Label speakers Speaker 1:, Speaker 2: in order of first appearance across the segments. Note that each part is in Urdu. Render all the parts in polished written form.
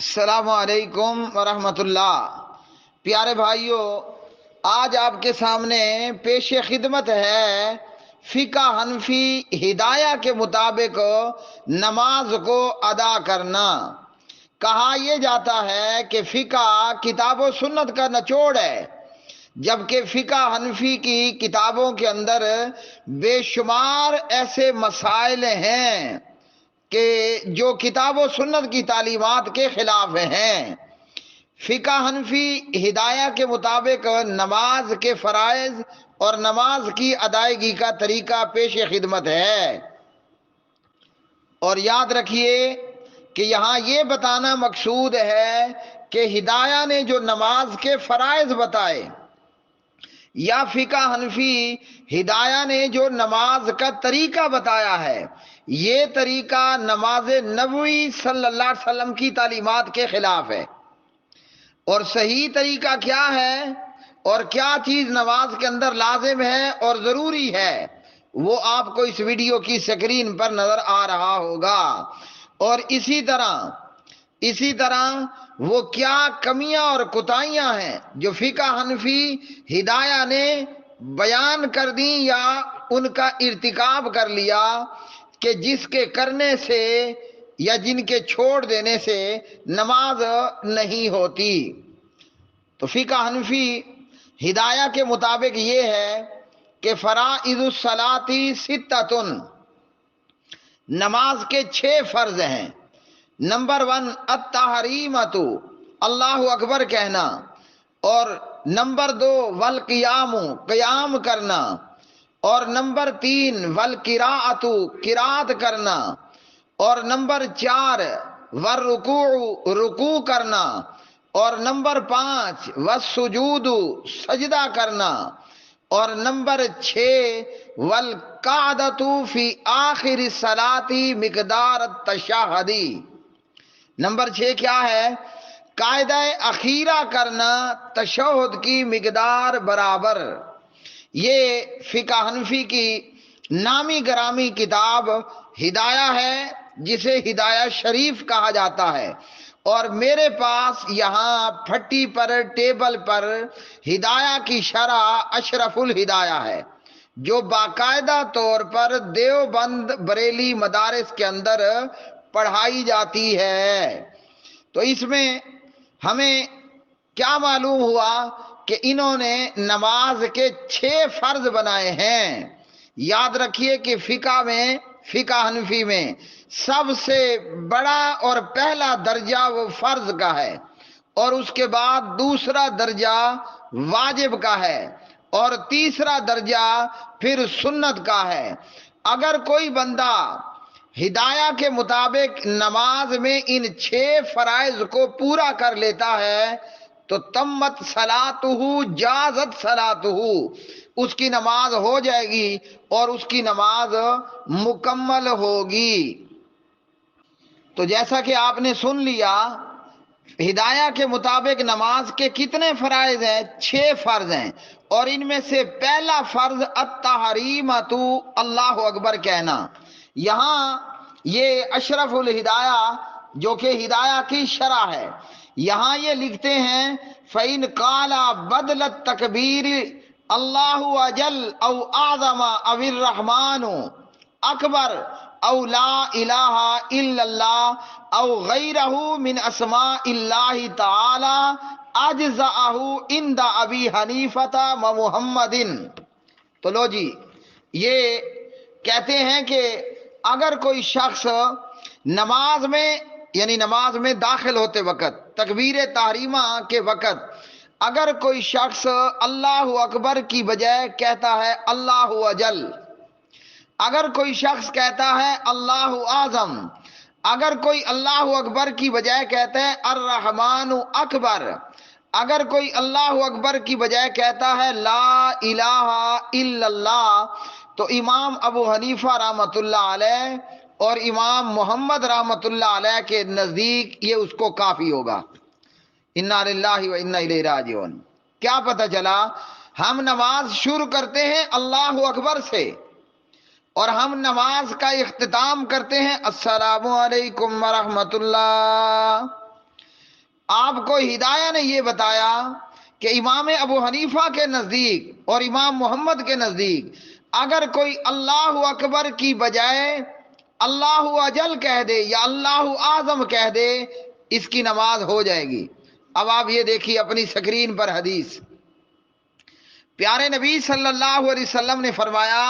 Speaker 1: السلام علیکم ورحمۃ اللہ۔ پیارے بھائیوں، آج آپ کے سامنے پیش خدمت ہے فقہ حنفی ہدایہ کے مطابق نماز کو ادا کرنا۔ کہا یہ جاتا ہے کہ فقہ کتاب و سنت کا نچوڑ ہے، جبکہ فقہ حنفی کی کتابوں کے اندر بے شمار ایسے مسائل ہیں کہ جو کتاب و سنت کی تعلیمات کے خلاف ہیں۔ فقہ حنفی ہدایہ کے مطابق نماز کے فرائض اور نماز کی ادائیگی کا طریقہ پیش خدمت ہے، اور یاد رکھیے کہ یہاں یہ بتانا مقصود ہے کہ ہدایہ نے جو نماز کے فرائض بتائے یا فقہ حنفی ہدایہ نے جو نماز کا طریقہ بتایا ہے، یہ طریقہ نماز نبوی صلی اللہ علیہ وسلم کی تعلیمات کے خلاف ہے۔ اور صحیح طریقہ کیا ہے اور کیا چیز نماز کے اندر لازم ہے اور ضروری ہے، وہ آپ کو اس ویڈیو کی سکرین پر نظر آ رہا ہوگا۔ اور اسی طرح وہ کیا کمیاں اور کوتاہیاں ہیں جو فقہ حنفی ہدایہ نے بیان کر دیں یا ان کا ارتکاب کر لیا، کہ جس کے کرنے سے یا جن کے چھوڑ دینے سے نماز نہیں ہوتی۔ تو فقہ حنفی ہدایہ کے مطابق یہ ہے کہ فرائض الصلاۃ ستۃ، نماز کے 6 فرض ہیں۔ نمبر 1 التحریمۃ، اللہ اکبر کہنا، اور نمبر 2 والقیام، قیام کرنا، اور نمبر 3 والقراءۃ، قرات کرنا، اور نمبر 4 والرکوع، رکوع کرنا، اور نمبر 5 والسجود، سجدہ کرنا، اور نمبر 6 والقعدۃ فی آخر الصلاۃ مقدار التشہد۔ نمبر 6 کیا ہے؟ قاعدہ اخیرہ کرنا تشہد کی مقدار برابر۔ یہ فقہ حنفی کی نامی گرامی کتاب ہدایہ ہے، جسے ہدایہ شریف کہا جاتا ہے، اور میرے پاس یہاں پھٹی پر ٹیبل پر ہدایہ کی شرح اشرف الہدایہ ہے، جو باقاعدہ طور پر دیوبند بریلی مدارس کے اندر پڑھائی جاتی ہے۔ تو اس میں ہمیں کیا معلوم ہوا کہ انہوں نے نماز کے 6 فرض بنائے ہیں۔ یاد رکھیے کہ فقہ حنفی میں سب سے بڑا اور پہلا درجہ وہ فرض کا ہے، اور اس کے بعد دوسرا درجہ واجب کا ہے، اور تیسرا درجہ پھر سنت کا ہے۔ اگر کوئی بندہ ہدایہ کے مطابق نماز میں ان 6 فرائض کو پورا کر لیتا ہے تو تمت صلاتہ، جازت صلاتہ، اس کی نماز ہو جائے گی اور اس کی نماز مکمل ہوگی۔ تو جیسا کہ آپ نے سن لیا، ہدایہ کے مطابق نماز کے کتنے فرائض ہیں؟ 6 فرض ہیں، اور ان میں سے پہلا فرض التحریمۃ، اللہ اکبر کہنا۔ یہاں یہ اشرف الہدایہ جو کہ ہدایہ کی شرح ہے، یہاں یہ لکھتے ہیں فَإِنْ قَالَ بَدْلَ التَّكْبِيرِ اللہ اجل او اعظم او الرحمن اکبر او لا الہ الا اللہ او غیرہ من اسماء اللہ تعالی اجزأہ عند ابی حنیفہ و محمد۔ تو لو جی، یہ کہتے ہیں کہ اگر کوئی شخص نماز میں داخل ہوتے وقت، تکبیر تحریمہ کے وقت، اگر کوئی شخص اللہ اکبر کی بجائے کہتا ہے اللہ اجل، اگر کوئی شخص کہتا ہے اللہ اعظم، اگر کوئی اللہ اکبر کی بجائے کہتا ہے الرحمن اکبر، اگر کوئی اللہ اکبر کی بجائے کہتا ہے لا الہ الا اللہ، تو امام ابو حنیفہ رحمۃ اللہ علیہ اور امام محمد رحمۃ اللہ علیہ کے نزدیک یہ اس کو کافی ہوگا۔ انا للہ و انا الیہ راجعون۔ کیا پتہ چلا؟ ہم نماز شروع کرتے ہیں اللہ اکبر سے، اور ہم نماز کا اختتام کرتے ہیں السلام علیکم ورحمۃ اللہ۔ آپ کو ہدایہ نے یہ بتایا کہ امام ابو حنیفہ کے نزدیک اور امام محمد کے نزدیک اگر کوئی اللہ اکبر کی بجائے اللہ اجل کہہ دے یا اللہ اعظم کہہ دے اس کی نماز ہو جائے گی۔ اب آپ یہ دیکھیے اپنی سکرین پر حدیث، پیارے نبی صلی اللہ علیہ وسلم نے فرمایا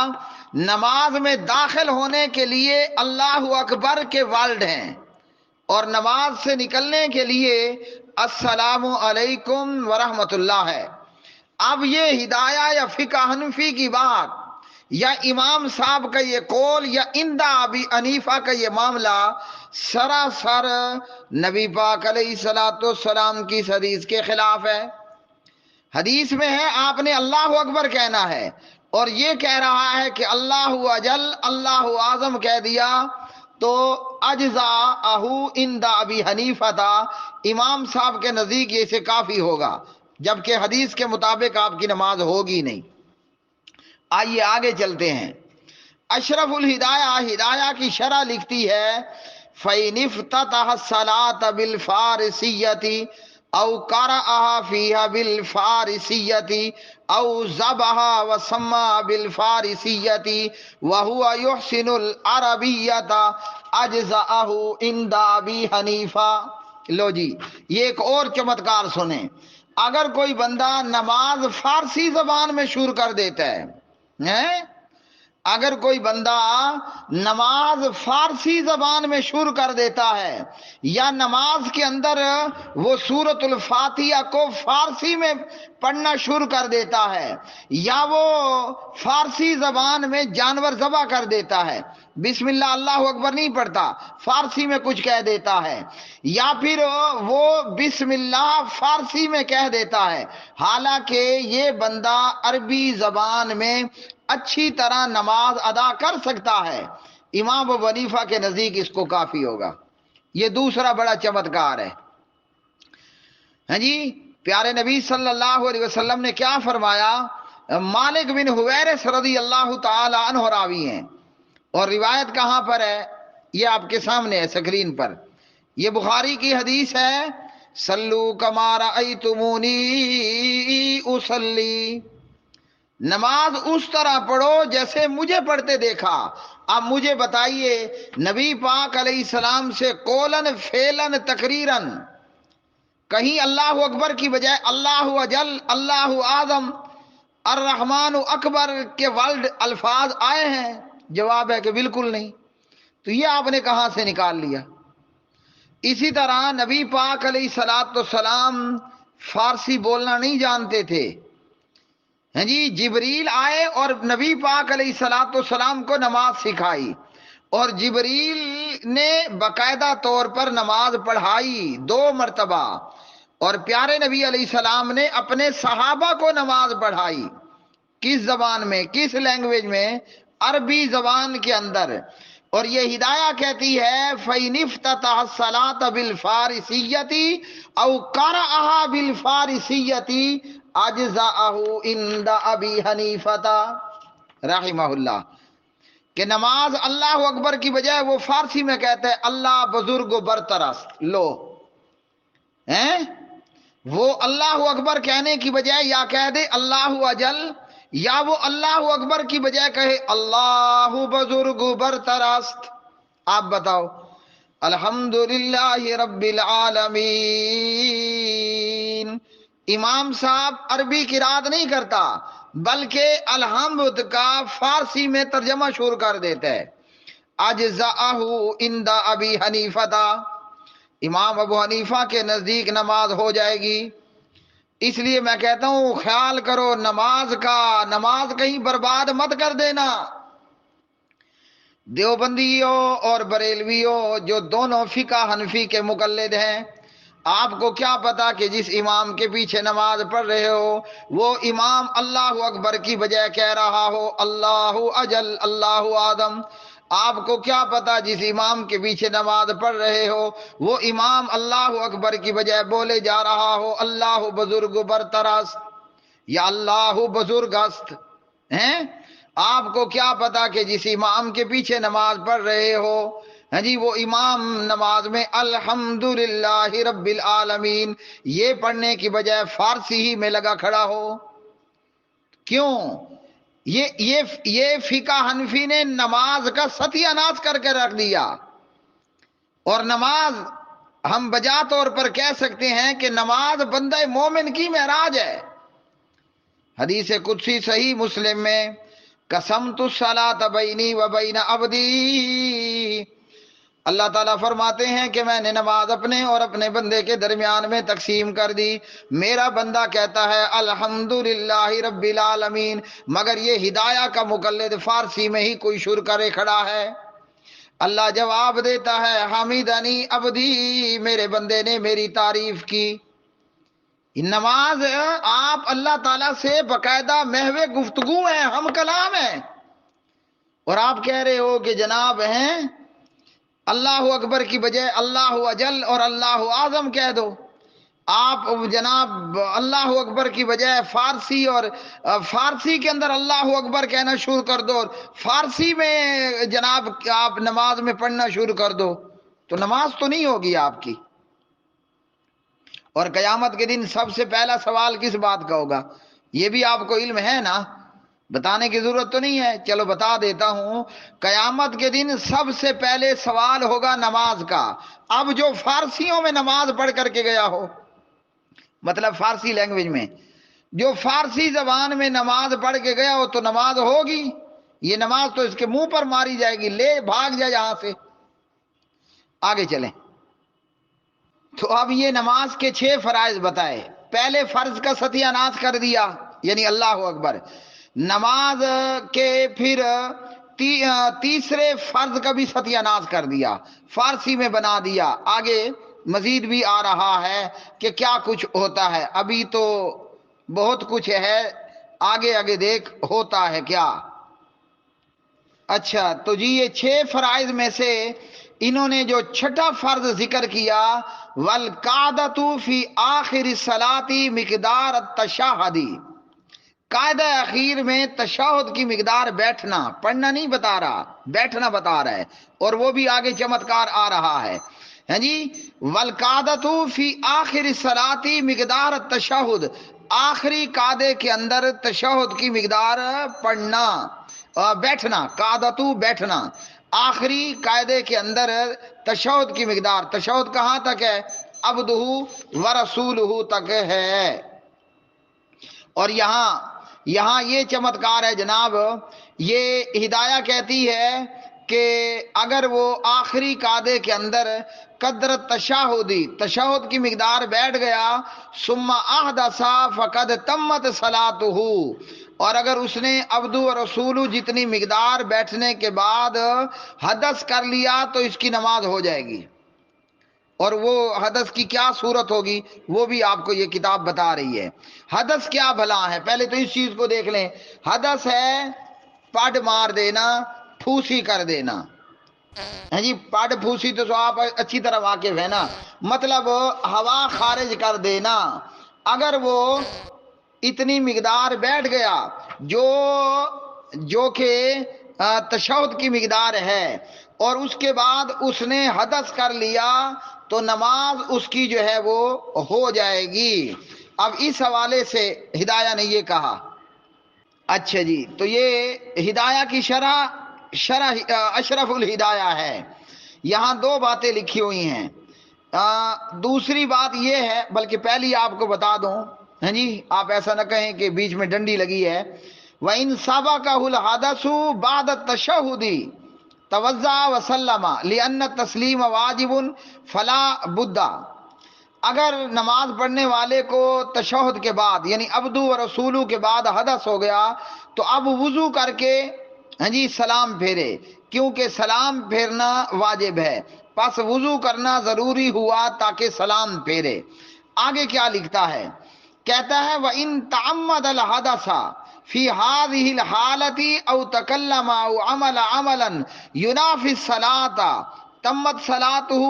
Speaker 1: نماز میں داخل ہونے کے لیے اللہ اکبر کے ورڈ ہیں اور نماز سے نکلنے کے لیے السلام علیکم ورحمت اللہ ہے۔ اب یہ ہدایہ یا فقہ حنفی کی بات یا امام صاحب کا یہ قول یا عند ابی حنیفہ کا یہ معاملہ سراسر نبی پاک علیہ الصلوۃ والسلام کی حدیث کے خلاف ہے۔ حدیث میں ہے آپ نے اللہ اکبر کہنا ہے اور یہ کہہ رہا ہے کہ اللہ اجل اللہ اعظم کہہ دیا تو اجزاءہ عند ابی حنیفہ تھا، امام صاحب کے نزدیک یہ سے کافی ہوگا، جبکہ حدیث کے مطابق آپ کی نماز ہوگی نہیں۔ آئیے آگے چلتے ہیں۔ اشرف الہدایہ ہدایہ کی شرح لکھتی ہے فَإِنِ افْتَتَحَ الصَّلَاةَ بِالْفَارِسِيَّةِ او قرأها فيها بالفارسية او ذبح وسمى بالفارسية وهو يحسن العربية اجزأه عند ابي حنيفة۔ لو جی یہ ایک اور چمتکار سنیں، اگر کوئی بندہ نماز فارسی زبان میں شروع کر دیتا ہے، اگر کوئی بندہ نماز فارسی زبان میں شروع کر دیتا ہے یا نماز کے اندر وہ سورۃ الفاتحہ کو فارسی میں پڑھنا شروع کر دیتا ہے یا وہ فارسی زبان میں جانور ذبح کر دیتا ہے، بسم اللہ اللہ اکبر نہیں پڑھتا، فارسی میں کچھ کہہ دیتا ہے، یا پھر وہ بسم اللہ فارسی میں کہہ دیتا ہے، حالانکہ یہ بندہ عربی زبان میں اچھی طرح نماز ادا کر سکتا ہے، امام ابو حنیفہ کے نزدیک اس کو کافی ہوگا۔ یہ دوسرا بڑا چمتکار ہے۔ ہاں جی، پیارے نبی صلی اللہ علیہ وسلم نے کیا فرمایا؟ مالک بن حویرث رضی اللہ تعالی عنہ راوی ہیں اور روایت کہاں پر ہے؟ یہ آپ کے سامنے ہے سکرین پر، یہ بخاری کی حدیث ہے، صلو کما رأیتمونی اصلی، نماز اس طرح پڑھو جیسے مجھے پڑھتے دیکھا۔ اب مجھے بتائیے نبی پاک علیہ السلام سے قولن فعلن تقریرن کہیں اللہ اکبر کی بجائے اللہ اجل اللہ اعظم الرحمن اکبر کے ورڈ الفاظ آئے ہیں؟ جواب ہے کہ بالکل نہیں۔ تو یہ آپ نے کہاں سے نکال لیا؟ اسی طرح نبی پاک علیہ الصلوۃ والسلام فارسی بولنا نہیں جانتے تھے، ہاں جی، جبریل آئے اور نبی پاک علیہ الصلوۃ والسلام کو نماز سکھائی اور جبریل نے باقاعدہ طور پر نماز پڑھائی 2 مرتبہ، اور پیارے نبی علیہ السلام نے اپنے صحابہ کو نماز پڑھائی، کس زبان میں، کس لینگویج میں؟ عربی زبان کے اندر۔ اور یہ ہدایہ کہتی ہے فَإِنِ افْتَتَحَ الصَّلَاةَ بِالْفَارِسِيَّةِ او قَرَأَهَا بِالْفَارِسِيَّةِ اجزأه عند ابی حنیفہ رحمہ اللہ، کہ نماز اللہ اکبر کی بجائے وہ فارسی میں کہتے ہیں اللہ بزرگ و برتر است، لو ہیں وہ اللہ اکبر کہنے کی بجائے یا کہہ دے اللہ اجل، یا وہ اللہ اکبر کی بجائے کہے اللہ بزرگ و برتر است۔ آپ بتاؤ، الحمدللہ رب العالمین، امام صاحب عربی قرات نہیں کرتا بلکہ الحمد کا فارسی میں ترجمہ شروع کر دیتا ہے، اجزاءہ عند ابی حنیفہ، امام ابو حنیفہ کے نزدیک نماز ہو جائے گی۔ اس لیے میں کہتا ہوں خیال کرو نماز کا، نماز کہیں برباد مت کر دینا۔ دیوبندیوں اور بریلویوں جو دونوں فقہ حنفی کے مقلد ہیں، آپ کو کیا پتا کہ جس امام کے پیچھے نماز پڑھ رہے ہو وہ امام اللہ اکبر کی بجائے کہہ رہا ہو اللہ اجل اللہ اعظم؟ آپ کو کیا پتا جس امام کے پیچھے نماز پڑھ رہے ہو وہ امام اللہ اکبر کی بجائے بولے جا رہا ہو اللہ بزرگ برتر است یا اللہ بزرگ است ہیں؟ آپ کو کیا پتا کہ جس امام کے پیچھے نماز پڑھ رہے ہو ہاں جی وہ امام نماز میں الحمدللہ رب العالمین یہ پڑھنے کی بجائے فارسی ہی میں لگا کھڑا ہو؟ کیوں؟ یہ فقہ حنفی نے نماز کا ستیہ ناش کر کے رکھ دیا. اور نماز ہم بجا طور پر کہہ سکتے ہیں کہ نماز بندہ مومن کی معراج ہے. حدیث قدسی صحیح مسلم میں قسمت الصلاۃ بینی و بین عبدی، اللہ تعالیٰ فرماتے ہیں کہ میں نے نماز اپنے اور اپنے بندے کے درمیان میں تقسیم کر دی. میرا بندہ کہتا ہے الحمدللہ رب العالمین، مگر یہ ہدایہ کا مقلد فارسی میں ہی کوئی شر کرے کھڑا ہے. اللہ جواب دیتا ہے حمیدنی عبدی، میرے بندے نے میری تعریف کی. نماز آپ اللہ تعالیٰ سے باقاعدہ محو گفتگو ہیں، ہم کلام ہیں، اور آپ کہہ رہے ہو کہ جناب ہیں اللہ اکبر کی بجائے اللہ اجل اور اللہ اعظم کہہ دو. آپ جناب اللہ اکبر کی بجائے فارسی اور فارسی کے اندر اللہ اکبر کہنا شروع کر دو، اور فارسی میں جناب آپ نماز میں پڑھنا شروع کر دو، تو نماز تو نہیں ہوگی آپ کی. اور قیامت کے دن سب سے پہلا سوال کس بات کا ہوگا؟ یہ بھی آپ کو علم ہے نا، بتانے کی ضرورت تو نہیں ہے، چلو بتا دیتا ہوں. قیامت کے دن سب سے پہلے سوال ہوگا نماز کا. اب جو فارسیوں میں نماز پڑھ کر کے گیا ہو، مطلب فارسی لینگویج میں جو فارسی زبان میں نماز پڑھ کے گیا ہو تو نماز ہوگی. یہ نماز تو اس کے منہ پر ماری جائے گی، لے بھاگ جائے یہاں سے. آگے چلیں. تو اب یہ نماز کے 6 فرائض بتائے. پہلے فرض کا ستیہ ناش کر دیا، یعنی اللہ اکبر. نماز کے پھر تیسرے فرض کا بھی ستیہ ناش کر دیا، فارسی میں بنا دیا. آگے مزید بھی آ رہا ہے کہ کیا کچھ ہوتا ہے، ابھی تو بہت کچھ ہے، آگے آگے دیکھ ہوتا ہے کیا. اچھا تو جی یہ 6 فرائض میں سے انہوں نے جو چھٹا فرض ذکر کیا، والقعدۃ فی آخر الصلاۃ مقدار التشہد، قاعدہ اخیر میں تشہد کی مقدار بیٹھنا، پڑھنا نہیں بتا رہا، بیٹھنا بتا رہا ہے، اور وہ بھی آگے چمتکار آ رہا ہے. ہاں جی والقعدۃ فی آخر الصلاۃ مقدار التشہد، آخری قعدے کے اندر تشہد کی مقدار پڑھنا، بیٹھنا، قعدۃ بیٹھنا، آخری قاعدے کے اندر تشہد کی مقدار. تشہد کہاں تک ہے؟ عبدہ ورسولہ تک ہے. اور یہاں یہ چمتکار ہے جناب، یہ ہدایہ کہتی ہے کہ اگر وہ آخری قعدے کے اندر قدر تشہدی، تشہد کی مقدار بیٹھ گیا، ثم احدث فقد تمت صلاتہ، اور اگر اس نے عبد و رسول جتنی مقدار بیٹھنے کے بعد حدث کر لیا تو اس کی نماز ہو جائے گی. اور وہ حدث کی کیا صورت ہوگی وہ بھی آپ کو یہ کتاب بتا رہی ہے. حدث کیا بھلا ہے؟ پہلے تو اس چیز کو دیکھ لیں. حدث ہے پڈ مار دینا، پھوسی کر دینا. ہاں جی پڈ پھوسی تو آپ اچھی طرح واقف ہے نا، مطلب ہوا خارج کر دینا. اگر وہ اتنی مقدار بیٹھ گیا جو کہ تشہد کی مقدار ہے، اور اس کے بعد اس نے حدث کر لیا تو نماز اس کی جو ہے وہ ہو جائے گی. اب اس حوالے سے ہدایہ نے یہ کہا. اچھا جی تو یہ ہدایہ کی شرح اشرف الہدایہ ہے. یہاں 2 باتیں لکھی ہوئی ہیں. دوسری بات یہ ہے، بلکہ پہلی آپ کو بتا دوں، ہاں جی آپ ایسا نہ کہیں کہ بیچ میں ڈنڈی لگی ہے. وَإِن سَبَقَهُ الْحَدَثُ بَعْدَ التَّشَهُّدِ توضأ وسلم لأن التسلیم واجب فلا بد، اگر نماز پڑھنے والے کو تشہد کے بعد یعنی عبدو و رسولو کے بعد حدث ہو گیا تو اب وضو کر کے ہاں جی سلام پھیرے، کیونکہ سلام پھیرنا واجب ہے، پس وضو کرنا ضروری ہوا تاکہ سلام پھیرے. آگے کیا لکھتا ہے؟ کہتا ہے وَإِن تَعَمَّدَ الْحَدَثَ فی هذه الحالة او تکلم او عمل عملا ينافي الصلاة تمت صلاته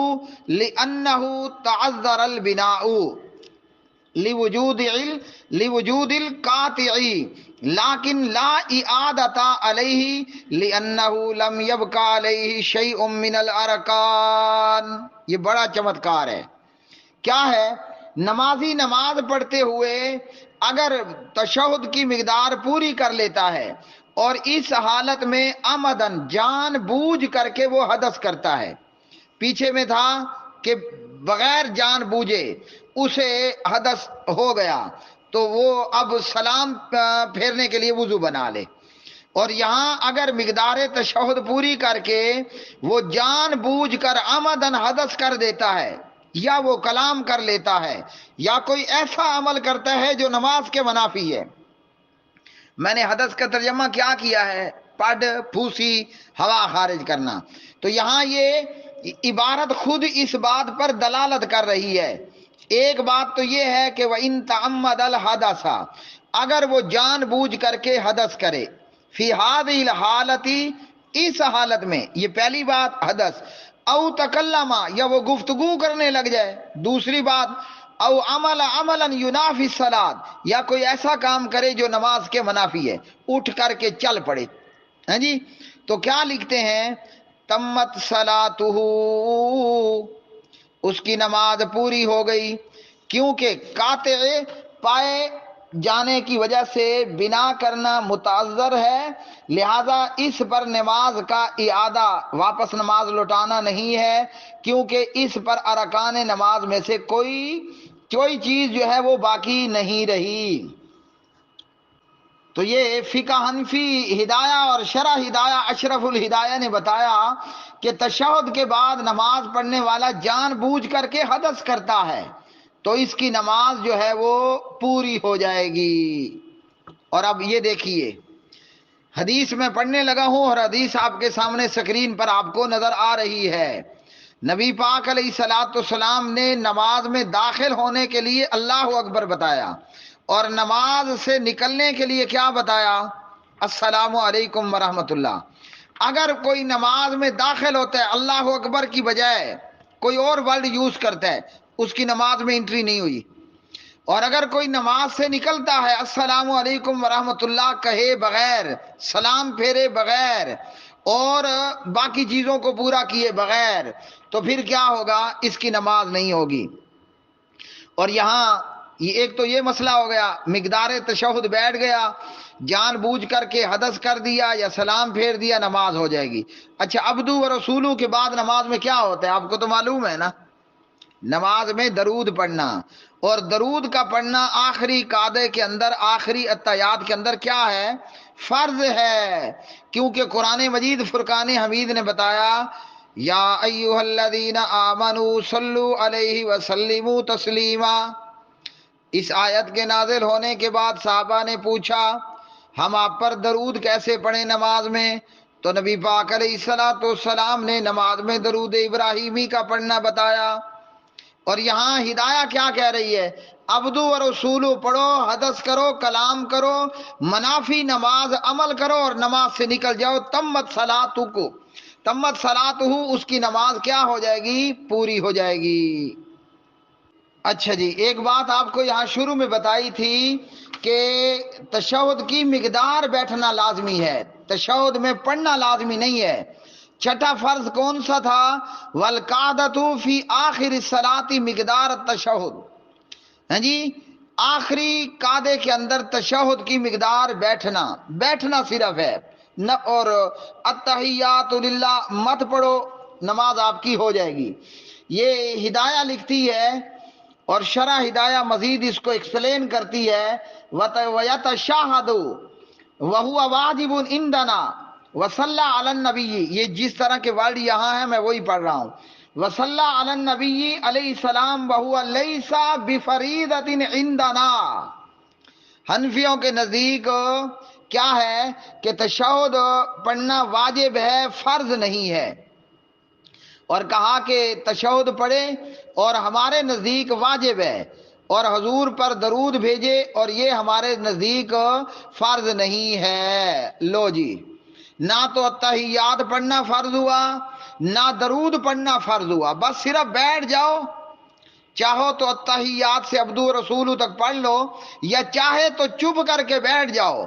Speaker 1: لأنه تعذر البناء لوجود القاطع لیکن لا اعادۃ علیہ لانہ لم یبقى علیہ شیء من الارکان. یہ بڑا چمتکار ہے. کیا ہے؟ نمازی نماز پڑھتے ہوئے اگر تشہد کی مقدار پوری کر لیتا ہے اور اس حالت میں عمدن جان بوجھ کر کے وہ حدث کرتا ہے، پیچھے میں تھا کہ بغیر جان بوجھے اسے حدث ہو گیا تو وہ اب سلام پھیرنے کے لیے وضو بنا لے، اور یہاں اگر مقدار تشہد پوری کر کے وہ جان بوجھ کر عمدن حدث کر دیتا ہے یا وہ کلام کر لیتا ہے یا کوئی ایسا عمل کرتا ہے جو نماز کے منافی ہے. میں نے حدث کا ترجمہ کیا کیا ہے؟ پڈ، پھوسی، ہوا خارج کرنا. تو یہاں یہ عبارت خود اس بات پر دلالت کر رہی ہے. ایک بات تو یہ ہے کہ وَإِن تَعَمَّدَ الْحَدَثَ، اگر وہ جان بوجھ کر کے حدث کرے، فی هذه الحالت، اس حالت میں، یہ پہلی بات حدث، او تکلم، یا وہ گفتگو کرنے لگ جائے، دوسری بات، او عمل عملا ینافی الصلاۃ، یا کوئی ایسا کام کرے جو نماز کے منافی ہے، اٹھ کر کے چل پڑے. ہاں جی، تو کیا لکھتے ہیں؟ تمت صلاتہ، اس کی نماز پوری ہو گئی، کیونکہ قاطع پائے جانے کی وجہ سے بنا کرنا متعذر ہے، لہذا اس پر نماز کا اعادہ، واپس نماز لوٹانا نہیں ہے، کیونکہ اس پر ارکان نماز میں سے کوئی چیز جو ہے وہ باقی نہیں رہی. تو یہ فقہ حنفی ہدایہ اور شرح ہدایہ اشرف الہدایہ نے بتایا کہ تشہد کے بعد نماز پڑھنے والا جان بوجھ کر کے حدث کرتا ہے تو اس کی نماز جو ہے وہ پوری ہو جائے گی. اور اب یہ دیکھیے، حدیث میں پڑھنے لگا ہوں اور حدیث آپ کے سامنے سکرین پر آپ کو نظر آ رہی ہے. نبی پاک علیہ الصلوۃ والسلام نے نماز میں داخل ہونے کے لیے اللہ اکبر بتایا اور نماز سے نکلنے کے لیے کیا بتایا؟ السلام علیکم ورحمۃ اللہ. اگر کوئی نماز میں داخل ہوتا ہے اللہ اکبر کی بجائے کوئی اور ورڈ یوز کرتا ہے، اس کی نماز میں انٹری نہیں ہوئی. اور اگر کوئی نماز سے نکلتا ہے السلام علیکم ورحمۃ اللہ کہے بغیر، سلام پھیرے بغیر اور باقی چیزوں کو پورا کیے بغیر، تو پھر کیا ہوگا؟ اس کی نماز نہیں ہوگی. اور یہاں ایک تو یہ مسئلہ ہو گیا، مقدار تشہد بیٹھ گیا، جان بوجھ کر کے حدث کر دیا یا سلام پھیر دیا، نماز ہو جائے گی. اچھا، عبدو و رسولو کے بعد نماز میں کیا ہوتا ہے آپ کو تو معلوم ہے نا؟ نماز میں درود پڑھنا، اور درود کا پڑھنا آخری قعدے کے اندر، آخری اتحیات کے اندر کیا ہے؟ فرض ہے، کیونکہ قرآن مجید فرقان حمید نے بتایا یا ایھا الذین آمنوا صلوا علیہ وسلموا تسلیما. اس آیت کے نازل ہونے کے بعد صحابہ نے پوچھا ہم آپ پر درود کیسے پڑھیں نماز میں؟ تو نبی پاک علیہ الصلوۃ والسلام نے نماز میں درود ابراہیمی کا پڑھنا بتایا. اور یہاں ہدایہ کیا کہہ رہی ہے؟ عبدو و رسولو پڑھو، حدث کرو، کلام کرو، منافی نماز عمل کرو اور نماز سے نکل جاؤ. تمت صلاتہ کو، تمت صلاتہ، اس کی نماز کیا ہو جائے گی؟ پوری ہو جائے گی. اچھا جی، ایک بات آپ کو یہاں شروع میں بتائی تھی کہ تشہد کی مقدار بیٹھنا لازمی ہے، تشہد میں پڑھنا لازمی نہیں ہے. چھٹا فرض کون سا تھا؟ والقعدۃ فی آخر الصلاۃ مقدار التشہد. ہاں جی، آخری قعدے کے اندر تشہد کی مقدار بیٹھنا صرف ہے، اور التحیات للہ مت پڑھو، نماز آپ کی ہو جائے گی. یہ ہدایہ لکھتی ہے اور شرح ہدایہ مزید اس کو ایکسپلین کرتی ہے. وَيَتَشَاهَدُ وَهُوَ وَاجِبٌ عِندَنَا وَصَلَّى عَلَى النَّبِيِّ. یہ جس طرح کے ورڈ یہاں ہیں میں وہی پڑھ رہا ہوں. وَصَلَّى عَلَى النَّبِيِّ علیہ السلام وَهُوَ لَيْسَ بِفَرِيضَةٍ عِندَنَا. حنفیوں کے نزدیک کیا ہے کہ تشہد پڑھنا واجب ہے، فرض نہیں ہے. اور کہا کہ تشہد پڑھے اور ہمارے نزدیک واجب ہے، اور حضور پر درود بھیجے اور یہ ہمارے نزدیک فرض نہیں ہے. لو جی، نہ تو اتحیات پڑھنا فرض ہوا، نہ درود پڑھنا فرض ہوا، بس صرف بیٹھ جاؤ چاہو تو التحیات سے عبدو رسول تک پڑھ لو، یا چاہے تو چپ کر کے بیٹھ جاؤ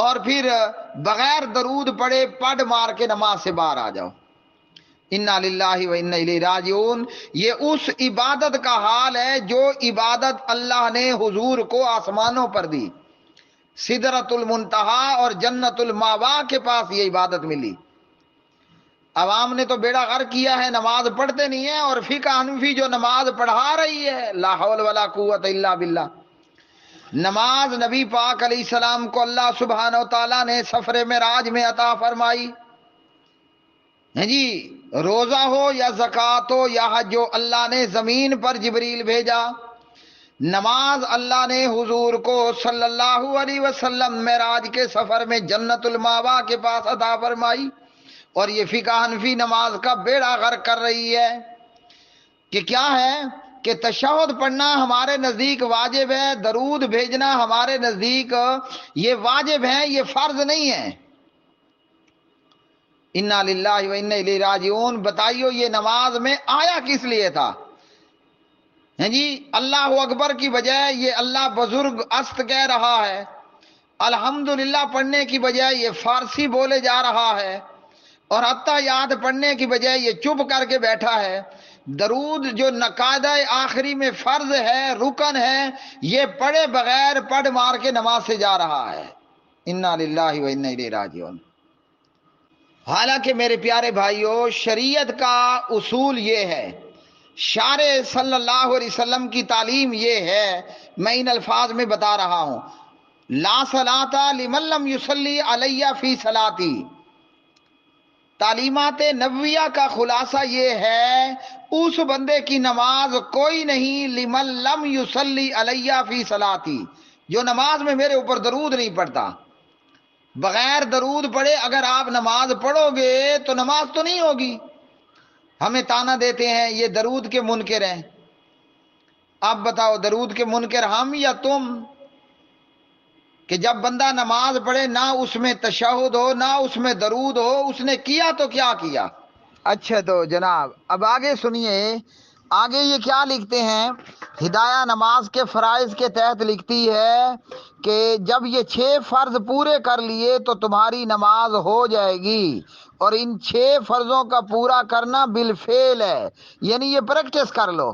Speaker 1: اور پھر بغیر درود پڑھے پڑھ مار کے نماز سے باہر آ جاؤ۔ انا للہ و انا الیہ راجعون، یہ اس عبادت کا حال ہے جو عبادت اللہ نے حضور کو آسمانوں پر دی، سدرۃ المنتہا اور جنت الماوا کے پاس یہ عبادت ملی۔ عوام نے تو بیڑا غرق کیا ہے، نماز پڑھتے نہیں ہیں، اور فقہ حنفی جو نماز پڑھا رہی ہے، لا حول ولا قوت الا باللہ۔ نماز نبی پاک علیہ السلام کو اللہ سبحانہ و تعالیٰ نے سفر معراج میں عطا فرمائی ہے جی، روزہ ہو یا زکوٰۃ ہو یا حج ہو، اللہ نے زمین پر جبریل بھیجا۔ نماز اللہ نے حضور کو صلی اللہ علیہ وسلم معراج کے سفر میں جنت الماوا کے پاس عطا فرمائی، اور یہ فقہ حنفی نماز کا بیڑا غرق کر رہی ہے کہ کیا ہے کہ تشہد پڑھنا ہمارے نزدیک واجب ہے، درود بھیجنا ہمارے نزدیک یہ واجب ہے، یہ فرض نہیں ہے۔ انا للہ و انا الیہ راجعون۔ بتائیو یہ نماز میں آیا کس لیے تھا؟ ہیں جی، اللہ اکبر کی بجائے یہ اللہ بزرگ است کہہ رہا ہے، الحمدللہ پڑھنے کی بجائے یہ فارسی بولے جا رہا ہے، اور اتحیات پڑھنے کی بجائے یہ چپ کر کے بیٹھا ہے۔ درود جو نقادہ آخری میں فرض ہے، رکن ہے، یہ پڑھے بغیر پڑھ مار کے نماز سے جا رہا ہے۔ انا للہ و انا الیہ راجعون۔ حالانکہ میرے پیارے بھائیوں، شریعت کا اصول یہ ہے، شارع صلی اللہ علیہ وسلم کی تعلیم یہ ہے، میں ان الفاظ میں بتا رہا ہوں، لا صلاۃ لمن لم یصلی علی فی صلاتی۔ تعلیمات نبویہ کا خلاصہ یہ ہے، اس بندے کی نماز کوئی نہیں، لمن لم یصلی علی فی صلاتی، جو نماز میں میرے اوپر درود نہیں پڑھتا۔ بغیر درود پڑھے اگر آپ نماز پڑھو گے تو نماز تو نہیں ہوگی۔ ہمیں تانا دیتے ہیں یہ درود کے منکر ہیں۔ اب بتاؤ، درود کے منکر ہم یا تم؟ کہ جب بندہ نماز پڑھے نہ اس میں تشہد ہو نہ اس میں درود ہو، اس نے کیا تو کیا کیا؟ اچھا تو جناب اب آگے سنیے، آگے یہ کیا لکھتے ہیں؟ ہدایہ نماز کے فرائض کے تحت لکھتی ہے کہ جب یہ 6 فرض پورے کر لیے تو تمہاری نماز ہو جائے گی، اور ان 6 فرضوں کا پورا کرنا بالفعل ہے، یعنی یہ پریکٹس کر لو۔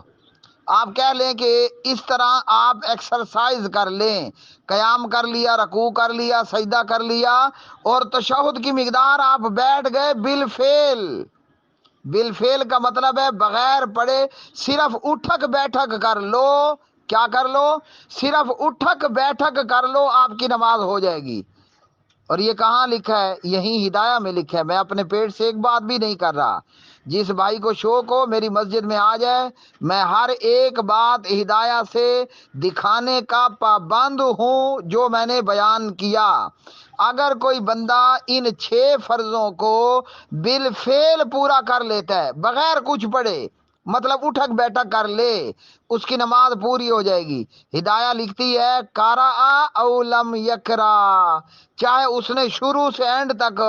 Speaker 1: آپ کہہ لیں کہ اس طرح آپ ایکسرسائز کر لیں، قیام کر لیا، رکوع کر لیا، سجدہ کر لیا، اور تشہد کی مقدار آپ بیٹھ گئے بالفعل۔ بالفعل کا مطلب ہے بغیر پڑھے صرف اٹھک بیٹھک کر لو۔ کیا کر لو؟ صرف اٹھک بیٹھک کر لو، آپ کی نماز ہو جائے گی۔ اور یہ کہاں لکھا ہے؟ یہی ہدایہ میں لکھا ہے۔ میں اپنے پیٹ سے ایک بات بھی نہیں کر رہا۔ جس بھائی کو شوق ہو میری مسجد میں آ جائے، میں ہر ایک بات ہدایہ سے دکھانے کا پابند ہوں جو میں نے بیان کیا۔ اگر کوئی بندہ ان 6 فرضوں کو بالفعل پورا کر لیتا ہے بغیر کچھ پڑھے، مطلب اٹھک بیٹھک کر لے، اس کی نماز پوری ہو جائے گی۔ ہدایہ لکھتی ہے قرأ او لم یقرأ، چاہے اس نے شروع سے اینڈ تک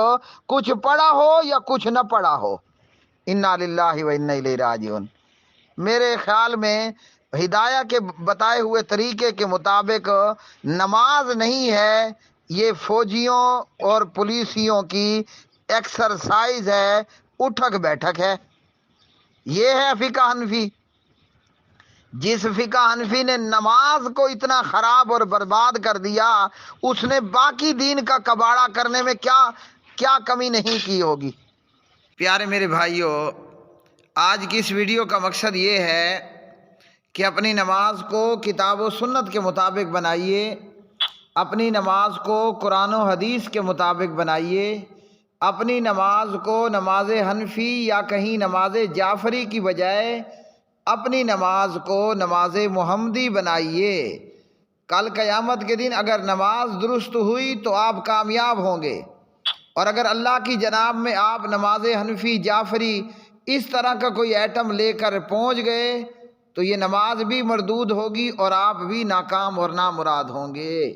Speaker 1: کچھ پڑھا ہو یا کچھ نہ پڑھا ہو۔ انا للہ و انا الیہ راجعون۔ میرے خیال میں ہدایہ کے بتائے ہوئے طریقے کے مطابق نماز نہیں ہے، یہ فوجیوں اور پولیسیوں کی ایکسرسائز ہے، اٹھک بیٹھک ہے۔ یہ ہے فقہ حنفی۔ جس فقہ حنفی نے نماز کو اتنا خراب اور برباد کر دیا، اس نے باقی دین کا کباڑہ کرنے میں کیا کمی نہیں کی ہوگی۔ پیارے میرے بھائیوں، آج کی اس ویڈیو کا مقصد یہ ہے کہ اپنی نماز کو کتاب و سنت کے مطابق بنائیے، اپنی نماز کو قرآن و حدیث کے مطابق بنائیے، اپنی نماز کو نماز حنفی یا کہیں نماز جعفری کی بجائے اپنی نماز کو نماز محمدی بنائیے۔ کل قیامت کے دن اگر نماز درست ہوئی تو آپ کامیاب ہوں گے، اور اگر اللہ کی جناب میں آپ نماز حنفی جعفری اس طرح کا کوئی ایٹم لے کر پہنچ گئے تو یہ نماز بھی مردود ہوگی اور آپ بھی ناکام اور نامراد ہوں گے۔